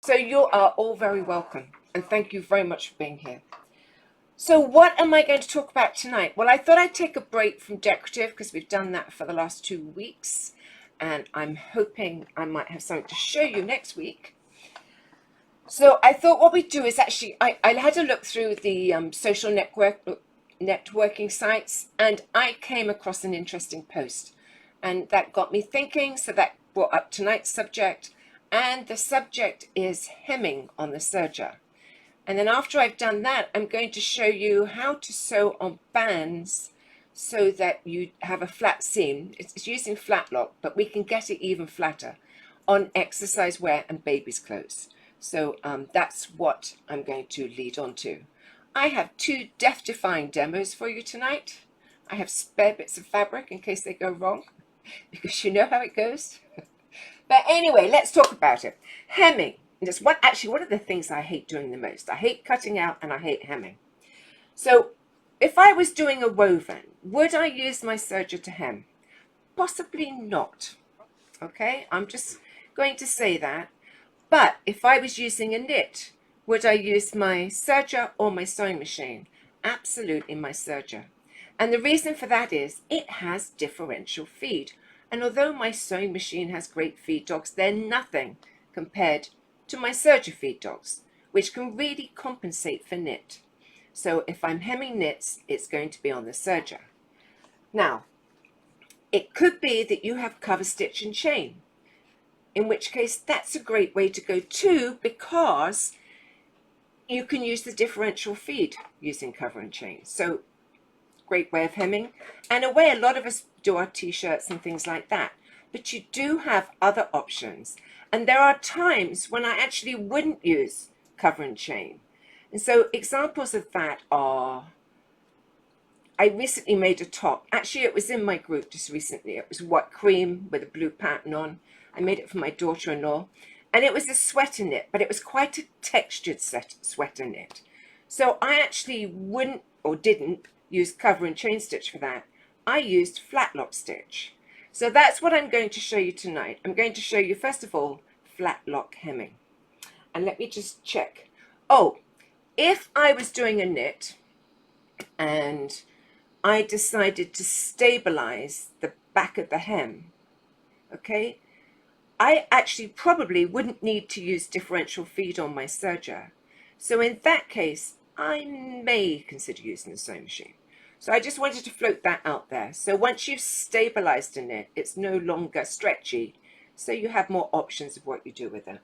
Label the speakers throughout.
Speaker 1: So you are all very welcome, and thank you very much for being here. So what am I going to talk about tonight? Well, I thought I'd take a break from decorative because we've done that for the last 2 weeks, and I'm hoping I might have something to show you next week. So I thought what we'd do is actually, I had a look through the social networking sites, and I came across an interesting post, and that got me thinking, so that brought up tonight's subject. And the subject is hemming on the serger. And then after I've done that, I'm going to show you how to sew on bands so that you have a flat seam. It's using flatlock, but we can get it even flatter on exercise wear and baby's clothes. So that's what I'm going to lead on to. I have 2 death-defying demos for you tonight. I have spare bits of fabric in case they go wrong, because you know how it goes. But anyway, let's talk about it. Hemming. That's one of the things I hate doing the most. I hate cutting out and I hate hemming. So if I was doing a woven, would I use my serger to hem? Possibly not. Okay, I'm just going to say that. But if I was using a knit, would I use my serger or my sewing machine? Absolutely my serger. And the reason for that is it has differential feed. And although my sewing machine has great feed dogs, they're nothing compared to my serger feed dogs, which can really compensate for knit. So if I'm hemming knits, it's going to be on the serger. Now, it could be that you have cover stitch and chain, in which case that's a great way to go too, because you can use the differential feed using cover and chain. So great way of hemming, and a way a lot of us do our t-shirts and things like that. But you do have other options, and there are times when I actually wouldn't use cover and chain. And so examples of that are, I recently made a top. Actually, it was in my group just recently. It was white cream with a blue pattern on. I made it for my daughter-in-law, and it was a sweater knit, but it was quite a textured sweater knit. So I actually wouldn't or didn't use cover and chain stitch for that. I used flatlock stitch. So that's what I'm going to show you tonight. I'm going to show you, first of all, flatlock hemming. And let me just check. Oh, if I was doing a knit and I decided to stabilize the back of the hem, okay, I actually probably wouldn't need to use differential feed on my serger. So in that case, I may consider using the sewing machine. So I just wanted to float that out there. So once you've stabilized a knit, it's no longer stretchy, so you have more options of what you do with it.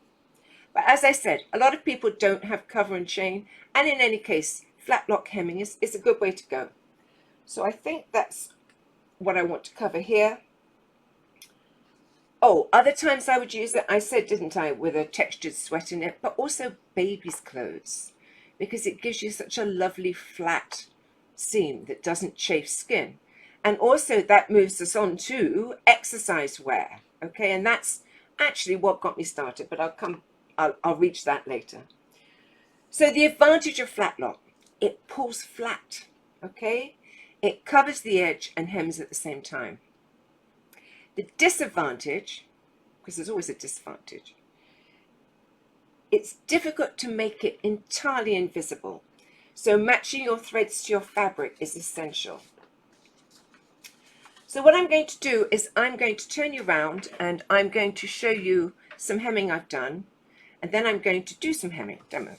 Speaker 1: But as I said, a lot of people don't have cover and chain, and in any case, flatlock hemming is a good way to go. So I think that's what I want to cover here. Oh, other times I would use it, I said, didn't I, with a textured sweater knit, but also baby's clothes, because it gives you such a lovely flat seam that doesn't chafe skin. And also that moves us on to exercise wear, okay, and that's actually what got me started, but I'll reach that later. So the advantage of flatlock, it pulls flat, okay, it covers the edge and hems at the same time. The disadvantage, because there's always a disadvantage, it's difficult to make it entirely invisible. So matching your threads to your fabric is essential. So what I'm going to do is I'm going to turn you around and I'm going to show you some hemming I've done, and then I'm going to do some hemming demo.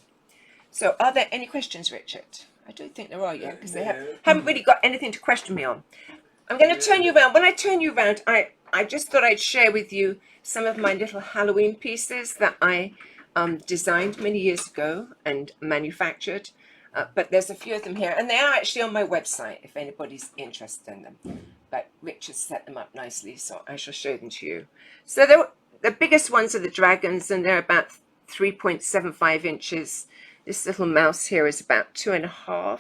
Speaker 1: So are there any questions, Richard? I don't think there are yet, because they haven't really got anything to question me on. I'm going to turn you around. When I turn you around, I just thought I'd share with you some of my little Halloween pieces that I designed many years ago and manufactured. But there's a few of them here, and they are actually on my website if anybody's interested in them. But Richard set them up nicely, so I shall show them to you. So the biggest ones are the dragons, and they're about 3.75 inches. This little mouse here is about 2.5.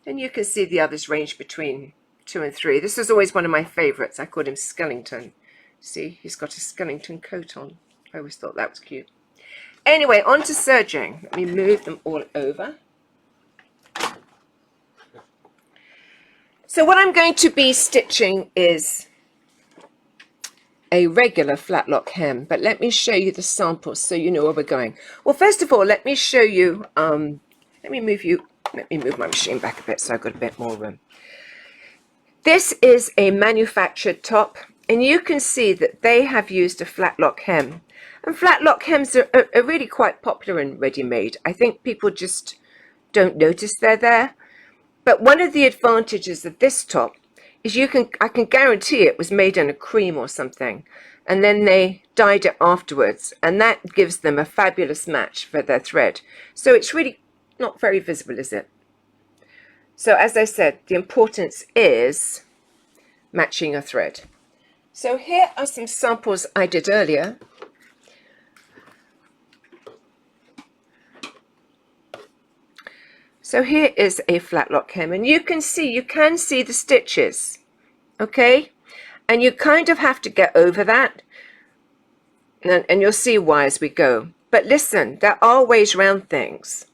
Speaker 1: And you can see the others range between 2 and 3. This is always one of my favorites. I called him Skellington. See, he's got a Skellington coat on. I always thought that was cute. Anyway, on to serging. Let me move them all over. So what I'm going to be stitching is a regular flatlock hem, but let me show you the samples so you know where we're going. Well, first of all, let me show you, let me move my machine back a bit so I've got a bit more room. This is a manufactured top, and you can see that they have used a flatlock hem. And flatlock hems are really quite popular in ready-made. I think people just don't notice they're there. But one of the advantages of this top is I can guarantee it was made in a cream or something, and then they dyed it afterwards, and that gives them a fabulous match for their thread. So it's really not very visible, is it? So as I said, the importance is matching your thread. So here are some samples I did earlier. So here is a flatlock hem, and you can see the stitches, okay? And you kind of have to get over that, and you'll see why as we go. But listen, there are ways around things.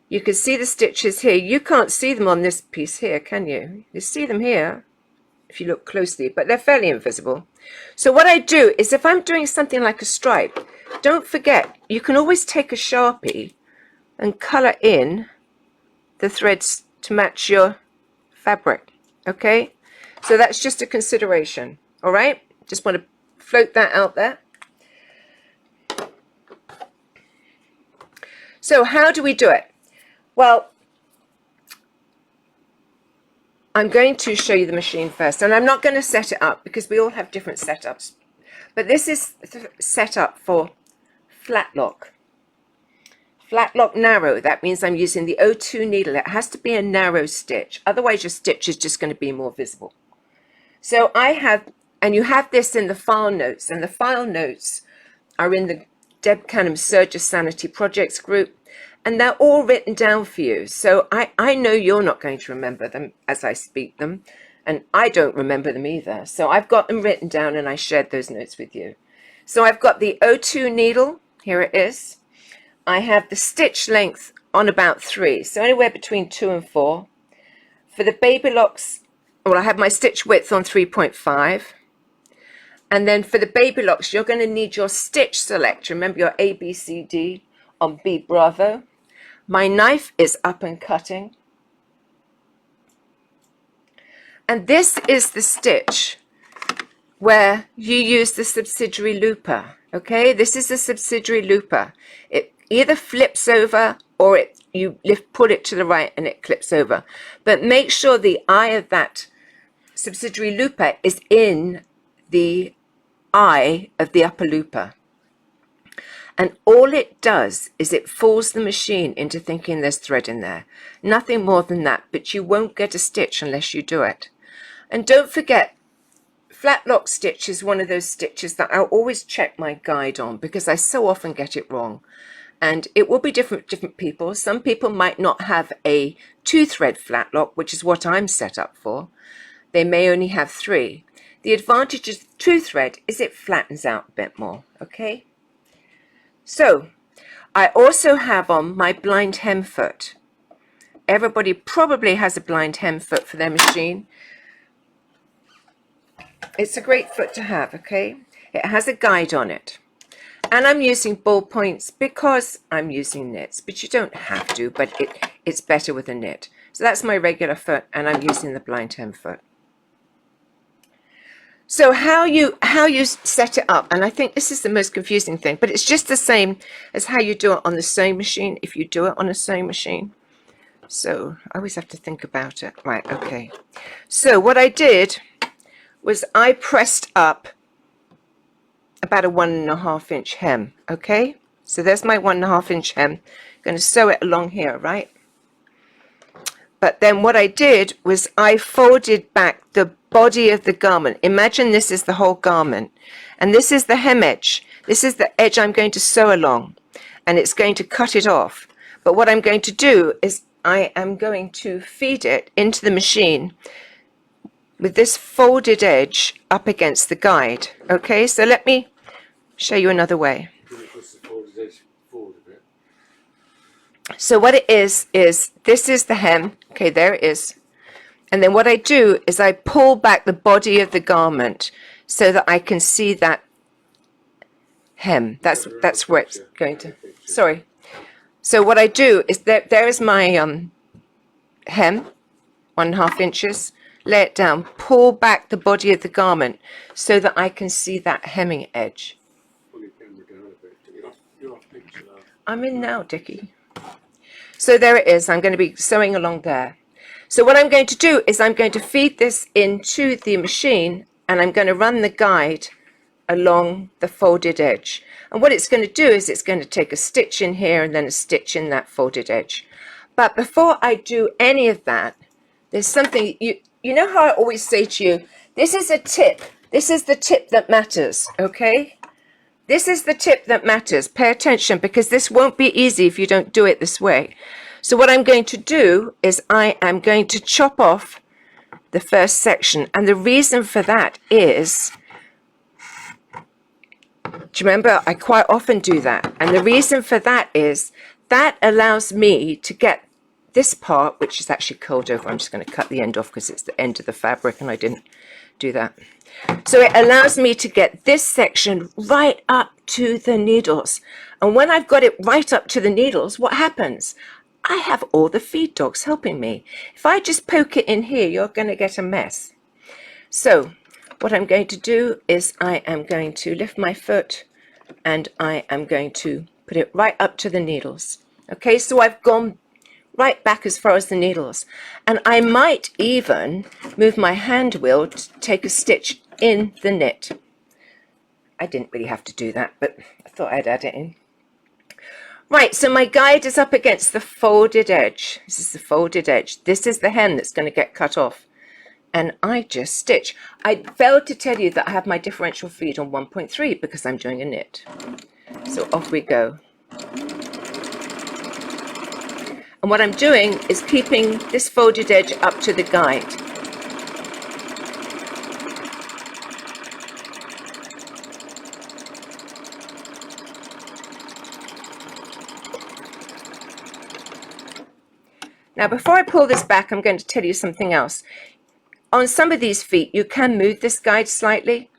Speaker 1: You can see the stitches here. You can't see them on this piece here, can you? You see them here if you look closely, but they're fairly invisible. So what I do is, if I'm doing something like a stripe, don't forget, you can always take a Sharpie and colour in the threads to match your fabric, okay? So that's just a consideration, all right? Just want to float that out there. So how do we do it? Well, I'm going to show you the machine first, and I'm not going to set it up because we all have different setups, but this is set up for flatlock. Flatlock narrow, that means I'm using the 02 needle. It has to be a narrow stitch, otherwise your stitch is just going to be more visible. So I have, and you have this in the file notes, and the file notes are in the Deb Canham Serger Sanity Projects group, and they're all written down for you. So I know you're not going to remember them as I speak them, and I don't remember them either. So I've got them written down, and I shared those notes with you. So I've got the 02 needle, here it is. I have the stitch length on about 3, so anywhere between 2 and 4. For the baby locks, well, I have my stitch width on 3.5. And then for the baby locks, you're going to need your stitch select. Remember your A, B, C, D on B Bravo. My knife is up and cutting. And this is the stitch where you use the subsidiary looper. Okay, this is the subsidiary looper. It either flips over or you pull it to the right and it clips over. But make sure the eye of that subsidiary looper is in the eye of the upper looper. And all it does is it fools the machine into thinking there's thread in there. Nothing more than that, but you won't get a stitch unless you do it. And don't forget, flatlock stitch is one of those stitches that I always check my guide on because I so often get it wrong. And it will be different for different people. Some people might not have a 2-thread flatlock, which is what I'm set up for. They may only have 3. The advantage of 2-thread is it flattens out a bit more, okay? So, I also have on my Blindhem foot. Everybody probably has a Blindhem foot for their machine. It's a great foot to have, okay? It has a guide on it. And I'm using ball points because I'm using knits, but you don't have to, but it's better with a knit. So that's my regular foot, and I'm using the Blindhem foot. So how you set it up, and I think this is the most confusing thing, but it's just the same as how you do it on the sewing machine, if you do it on a sewing machine. So I always have to think about it. Right, okay. So what I did was I pressed up about a 1.5 inch hem, okay? So there's my 1.5 inch hem. I'm going to sew it along here, right? But then what I did was I folded back the body of the garment. Imagine this is the whole garment, and this is the hem edge. This is the edge I'm going to sew along, and it's going to cut it off. But what I'm going to do is I am going to feed it into the machine with this folded edge up against the guide. Okay, so let me show you another way. So what it is this is the hem. Okay, there it is. And then what I do is I pull back the body of the garment so that I can see that hem. That's where it's going to. Sorry. So what I do is there is my hem, 1.5 inches. Lay it down, pull back the body of the garment so that I can see that hemming edge. I'm in now, Dickie. So there it is. I'm going to be sewing along there. So what I'm going to do is I'm going to feed this into the machine, and I'm going to run the guide along the folded edge. And what it's going to do is it's going to take a stitch in here and then a stitch in that folded edge. But before I do any of that, there's something, you know how I always say to you, this is a tip. This is the tip that matters, okay? This is the tip that matters. Pay attention, because this won't be easy if you don't do it this way. So what I'm going to do is I am going to chop off the first section. And the reason for that is, do you remember, I quite often do that. And the reason for that is that allows me to get this part, which is actually curled over. I'm just going to cut the end off because it's the end of the fabric and I didn't do that. So it allows me to get this section right up to the needles. And when I've got it right up to the needles, what happens? I have all the feed dogs helping me. If I just poke it in here, you're going to get a mess. So what I'm going to do is I am going to lift my foot and I am going to put it right up to the needles. Okay, so I've gone right back as far as the needles, and I might even move my hand wheel to take a stitch in the knit. I didn't really have to do that, but I thought I'd add it in. Right, so my guide is up against the folded edge. This is the folded edge. This is the hem that's going to get cut off, and I just stitch. I failed to tell you that I have my differential feed on 1.3 because I'm doing a knit. So off we go. And what I'm doing is keeping this folded edge up to the guide. Now before I pull this back, I'm going to tell you something else. On some of these feet, you can move this guide slightly.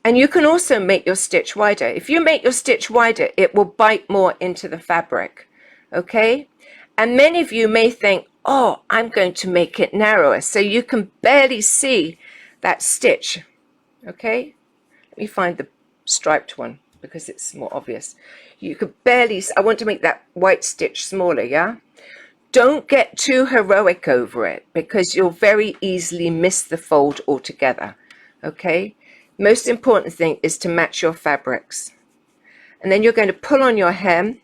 Speaker 1: And you can also make your stitch wider. If you make your stitch wider, it will bite more into the fabric. Okay, and many of you may think, oh, I'm going to make it narrower so you can barely see that stitch. Okay, let me find the striped one because it's more obvious. You could barely, I want to make that white stitch smaller, yeah? Don't get too heroic over it because you'll very easily miss the fold altogether. Okay, most important thing is to match your fabrics. And then you're going to pull on your hem.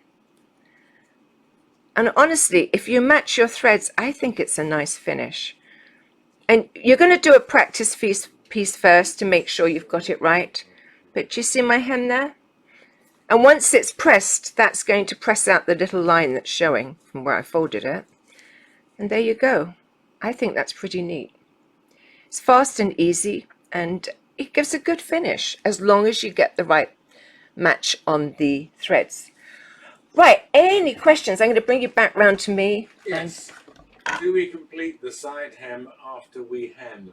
Speaker 1: And honestly, if you match your threads, I think it's a nice finish. And you're going to do a practice piece first to make sure you've got it right. But do you see my hem there? And once it's pressed, that's going to press out the little line that's showing from where I folded it. And there you go. I think that's pretty neat. It's fast and easy, and it gives a good finish as long as you get the right match on the threads. Right, any questions? I'm going to bring you back round to me.
Speaker 2: Yes. Do we complete the side hem after we hem?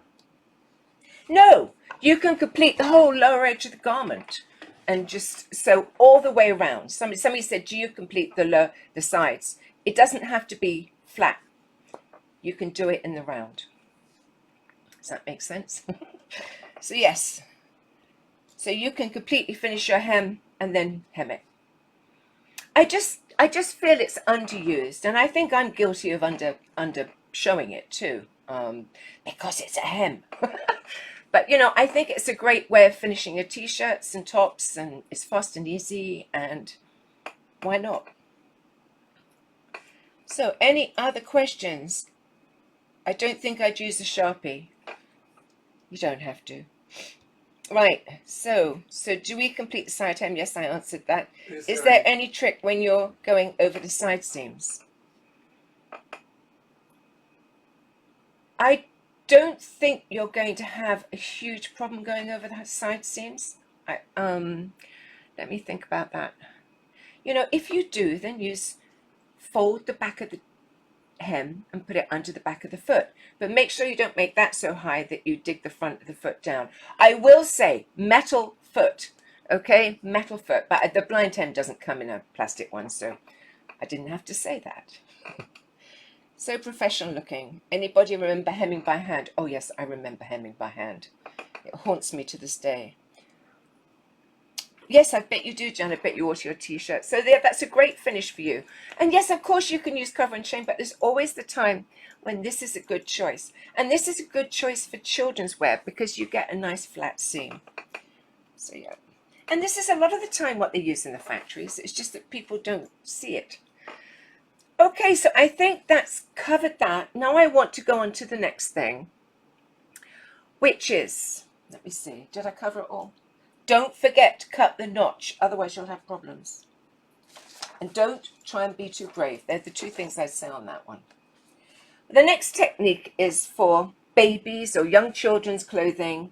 Speaker 1: No, you can complete the whole lower edge of the garment and just sew all the way around. Somebody said, do you complete the sides? It doesn't have to be flat. You can do it in the round. Does that make sense? So yes. So you can completely finish your hem and then hem it. I just feel it's underused, and I think I'm guilty of under showing it too, because it's a hem. But you know, I think it's a great way of finishing your t-shirts and tops, and it's fast and easy, and why not? So any other questions? I don't think I'd use a Sharpie. You don't have to. Right, so do we complete the side hem? Yes, I answered that. Is there any trick when you're going over the side seams? I don't think you're going to have a huge problem going over the side seams. Let me think about that. You know, if you do, then fold the back of the hem and put it under the back of the foot. But make sure you don't make that so high that you dig the front of the foot down. I will say metal foot, okay? Metal foot, but the Blindhem doesn't come in a plastic one, so I didn't have to say that. So professional looking. Anybody remember hemming by hand? Oh yes, I remember hemming by hand. It haunts me to this day. Yes, I bet you do, Jan. I bet you order your t-shirt. So there, that's a great finish for you. And yes, of course you can use cover and chain, but there's always the time when this is a good choice. And this is a good choice for children's wear because you get a nice flat seam. So yeah. And this is a lot of the time what they use in the factories. It's just that people don't see it. Okay, so I think that's covered that. Now I want to go on to the next thing, which is, let me see, did I cover it all? Don't forget to cut the notch, otherwise you'll have problems. And don't try and be too brave. They're the two things I'd say on that one. The next technique is for babies or young children's clothing,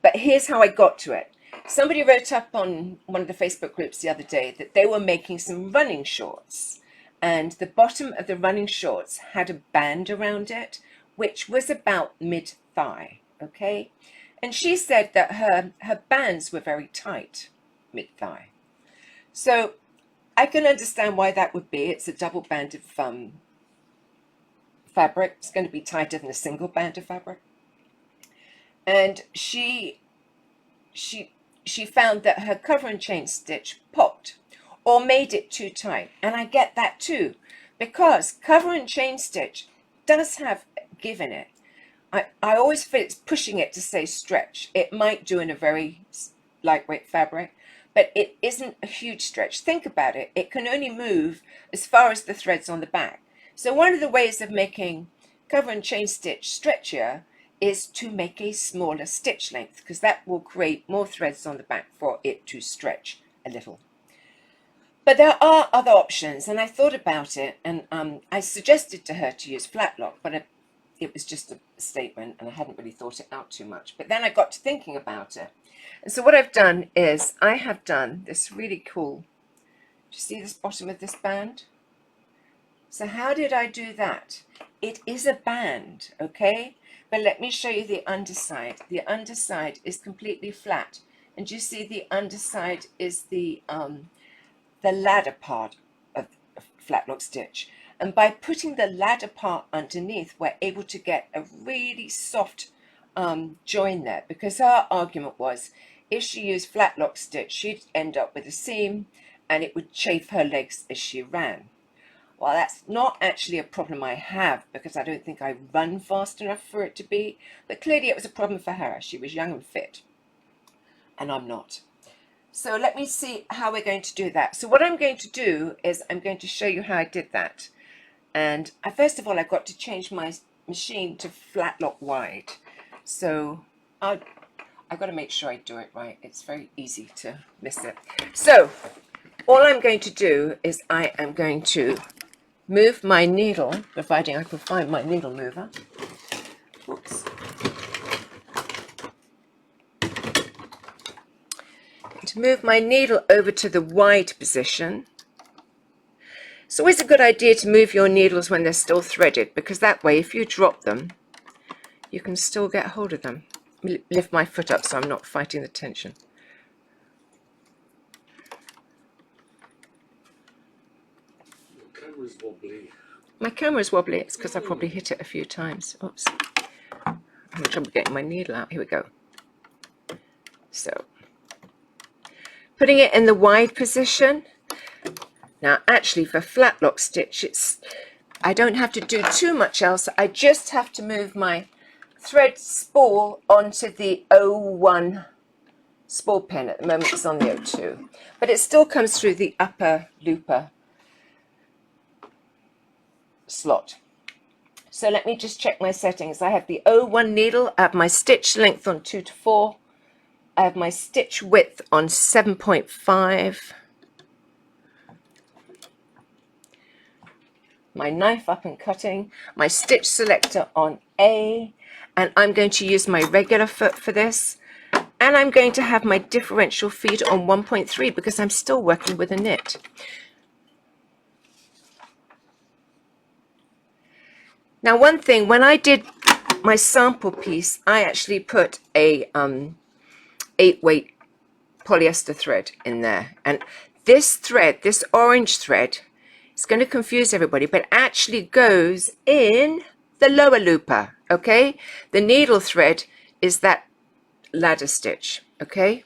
Speaker 1: but here's how I got to it. Somebody wrote up on one of the Facebook groups the other day that they were making some running shorts, and the bottom of the running shorts had a band around it, which was about mid-thigh, okay? And she said that her bands were very tight, mid-thigh. So I can understand why that would be. It's a double band of fabric. It's going to be tighter than a single band of fabric. And she found that her cover and chain stitch popped or made it too tight. And I get that too, because cover and chain stitch does have give in it. I always feel it's pushing it to say stretch. It might do in a very lightweight fabric, but it isn't a huge stretch. Think about it. It can only move as far as the threads on the back. So one of the ways of making cover and chain stitch stretchier is to make a smaller stitch length, because that will create more threads on the back for it to stretch a little. But there are other options, and I thought about it, and I suggested to her to use flatlock, but it was just a statement and I hadn't really thought it out too much. But then I got to thinking about it. And so what I've done is I have done this really cool, do you see this bottom of this band? So how did I do that? It is a band, okay? But let me show you the underside. The underside is completely flat. And you see the underside is the ladder part of flatlock stitch. And by putting the ladder part underneath, we're able to get a really soft join there, because her argument was if she used flatlock stitch, she'd end up with a seam and it would chafe her legs as she ran. Well, that's not actually a problem I have, because I don't think I run fast enough for it to be, but clearly it was a problem for her. She was young and fit, and I'm not. So let me see how we're going to do that. So what I'm going to do is I'm going to show you how I did that. And first of all, I've got to change my machine to flatlock wide. So I've got to make sure I do it right. It's very easy to miss it. So all I'm going to do is I am going to move my needle, providing I can find my needle mover. Oops. To move my needle over to the wide position. It's always a good idea to move your needles when they're still threaded, because that way if you drop them, you can still get hold of them. Let me lift my foot up so I'm not fighting the tension.
Speaker 2: Your camera's wobbly.
Speaker 1: My camera's wobbly. It's because I probably hit it a few times. Oops. I'm having trouble getting my needle out. Here we go. So, putting it in the wide position. Now, actually, for flatlock stitch, I don't have to do too much else. I just have to move my thread spool onto the 01 spool pin. At the moment, it's on the 02. But it still comes through the upper looper slot. So let me just check my settings. I have the 01 needle. I have my stitch length on 2 to 4. I have my stitch width on 7.5. My knife up and cutting, my stitch selector on A, and I'm going to use my regular foot for this, and I'm going to have my differential feed on 1.3 because I'm still working with a knit. Now, one thing, when I did my sample piece, I actually put a 8-weight polyester thread in there. And this thread, this orange thread, it's going to confuse everybody, but actually goes in the lower looper, okay? The needle thread is that ladder stitch, okay?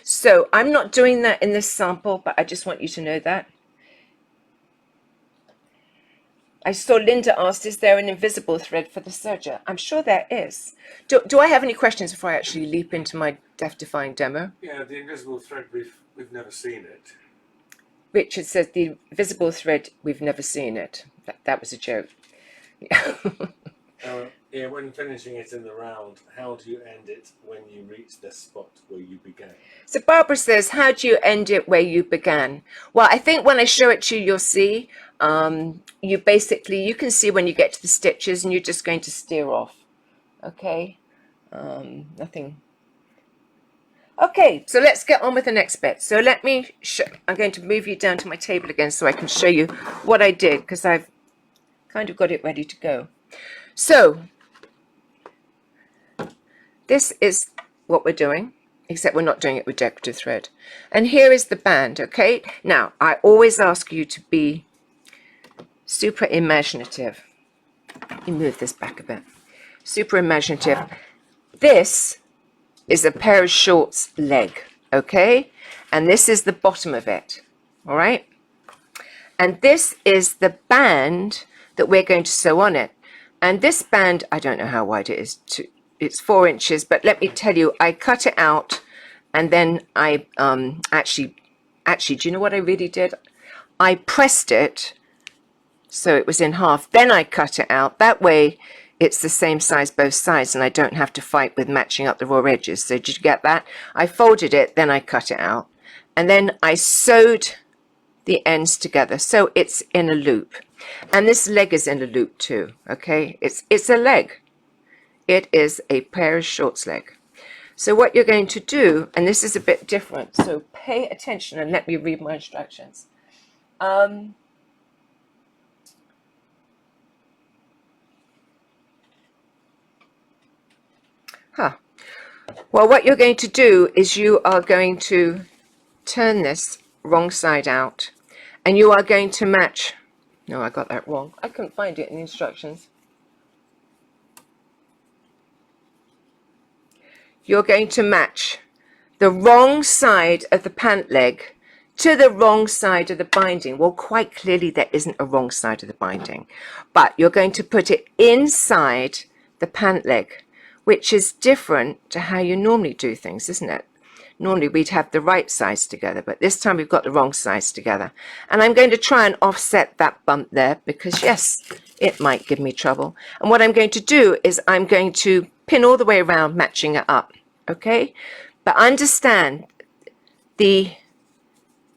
Speaker 1: So I'm not doing that in this sample, but I just want you to know that. I saw Linda asked, is there an invisible thread for the serger? I'm sure there is. Do I have any questions before I actually leap into my death-defying demo?
Speaker 2: Yeah, the invisible thread, we've never seen it.
Speaker 1: Richard says the invisible thread, we've never seen it. That was a joke.
Speaker 2: Yeah, when finishing it in the round, how do you end it when you reach the spot where you began?
Speaker 1: So Barbara says, how do you end it where you began? Well, I think when I show it to you, you'll see. You can see when you get to the stitches and you're just going to steer off. Okay, nothing. Okay, so let's get on with the next bit. So I'm going to move you down to my table again so I can show you what I did, because I've kind of got it ready to go. So this is what we're doing, except we're not doing it with decorative thread. And here is the band, okay? Now, I always ask you to be super imaginative. Let me move this back a bit. Super imaginative. This is a pair of shorts leg, okay? And this is the bottom of it, all right? And this is the band that we're going to sew on it. And this band, I don't know how wide it is. It's 4 inches, but let me tell you, I cut it out, and then I actually, do you know what I really did? I pressed it so it was in half. Then I cut it out. That way, it's the same size both sides, and I don't have to fight with matching up the raw edges. So did you get that? I folded it, then I cut it out, and then I sewed the ends together so it's in a loop. And this leg is in a loop too, okay? It's a leg. It is a pair of shorts leg. So what you're going to do, and this is a bit different, so pay attention and let me read my instructions. Well, what you're going to do is you are going to turn this wrong side out, and you are going to match. No, I got that wrong. I couldn't find it in the instructions. You're going to match the wrong side of the pant leg to the wrong side of the binding. Well, quite clearly there isn't a wrong side of the binding, but you're going to put it inside the pant leg, which is different to how you normally do things, isn't it? Normally we'd have the right sides together, but this time we've got the wrong sides together. And I'm going to try and offset that bump there because, yes, it might give me trouble. And what I'm going to do is I'm going to pin all the way around, matching it up, okay? But understand the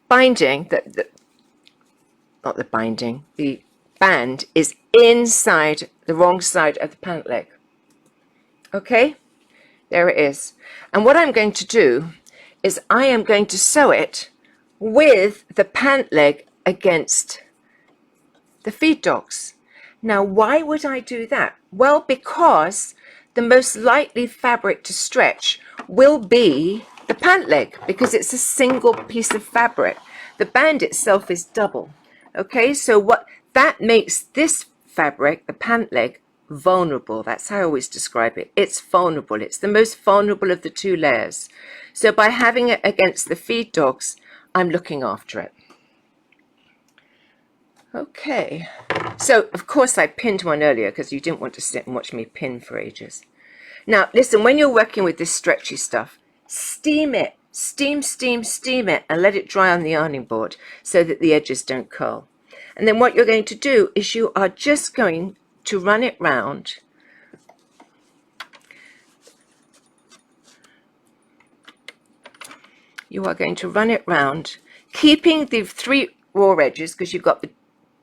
Speaker 1: binding, not the binding, the band is inside the wrong side of the pant leg. Okay, there it is. And what I'm going to do is I am going to sew it with the pant leg against the feed dogs. Now, why would I do that? Well, because the most likely fabric to stretch will be the pant leg, because it's a single piece of fabric. The band itself is double. Okay, so what that makes this fabric, the pant leg, vulnerable. That's how I always describe it. It's vulnerable. It's the most vulnerable of the two layers. So by having it against the feed dogs, I'm looking after it. Okay, so of course I pinned one earlier because you didn't want to sit and watch me pin for ages. Now listen, when you're working with this stretchy stuff, steam it. Steam it, and let it dry on the ironing board so that the edges don't curl. And then what you're going to do is you are just going to run it round. You are going to run it round, keeping the 3 raw edges, because you've got the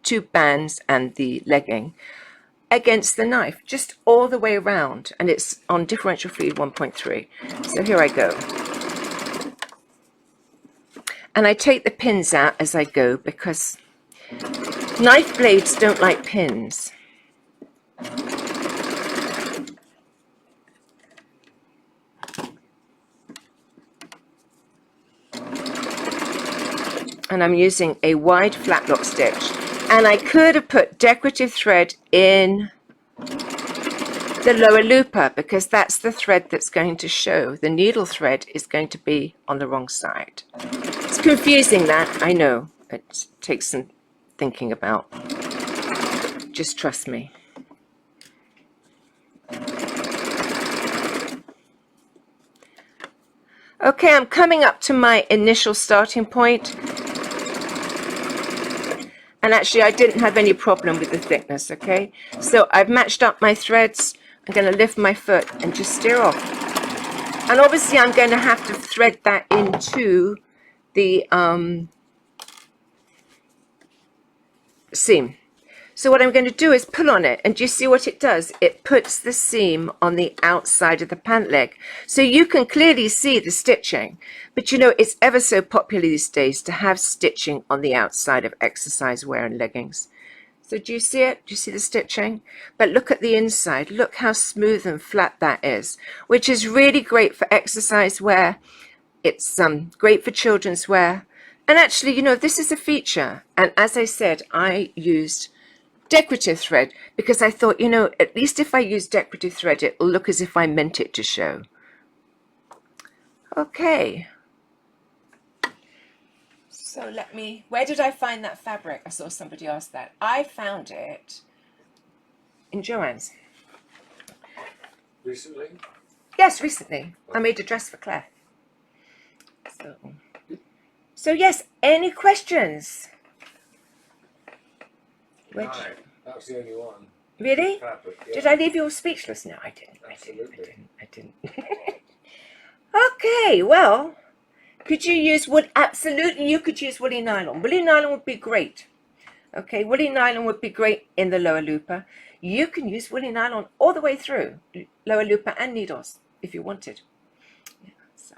Speaker 1: 2 bands and the legging, against the knife, just all the way around. And it's on differential feed 1.3. So here I go. And I take the pins out as I go because knife blades don't like pins. and I'm using a wide flatlock stitch. And I could have put decorative thread in the lower looper because that's the thread that's going to show. The needle thread is going to be on the wrong side. It's confusing, that, I know. It takes some thinking about. Just trust me. Okay, I'm coming up to my initial starting point. And actually, I didn't have any problem with the thickness, okay? So I've matched up my threads. I'm going to lift my foot and just steer off. And obviously, I'm going to have to thread that into the seam. So what I'm going to do is pull on it, and do you see what it does? It puts the seam on the outside of the pant leg. So you can clearly see the stitching, but you know, it's ever so popular these days to have stitching on the outside of exercise wear and leggings. So do you see it? Do you see the stitching? But look at the inside. Look how smooth and flat that is, which is really great for exercise wear. It's great for children's wear. And actually, you know, this is a feature. And as I said, I used decorative thread because I thought, you know, at least if I use decorative thread, it'll look as if I meant it to show. Okay. So let me, where did I find that fabric? I saw somebody ask that. I found it in Joann's.
Speaker 2: Recently?
Speaker 1: Yes, recently. I made a dress for Claire. So yes, any questions?
Speaker 2: No, that was the only one.
Speaker 1: Really?
Speaker 2: Fabric, yeah.
Speaker 1: Did I leave you all speechless? No, I didn't.
Speaker 2: Absolutely.
Speaker 1: I didn't. Okay, well, could you use wool? Absolutely, you could use woolly nylon. Woolly nylon would be great. Okay, woolly nylon would be great in the lower looper. You can use woolly nylon all the way through, lower looper and needles, if you wanted. Yeah, so.